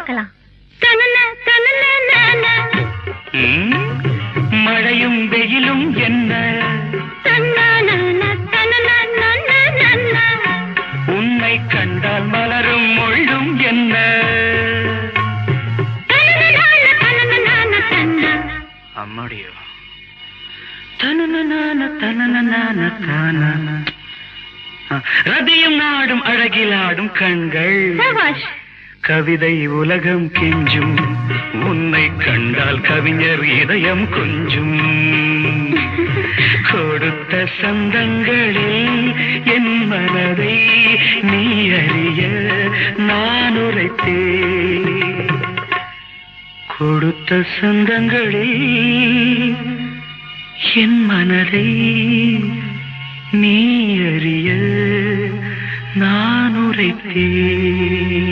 பார்க்கலாம். மழையும் வெயிலும் என்ன, உன்னை கண்டால் மலரும் முள்ளும் என்ன, அம்மாடியோ ரதியும் நாடும் அழகிலாடும் கண்கள், கவிதை உலகம் கெஞ்சும், உன்னை கண்டால் கவிஞர் இதயம் கொஞ்சும். கொடுத்த சந்தங்களில் என் மனதை நீ அறிய நான் உரைத்தேன். கொடுத்த சந்தங்களில் என் மனதை நீ அறிய நான் உரைத்தேன்.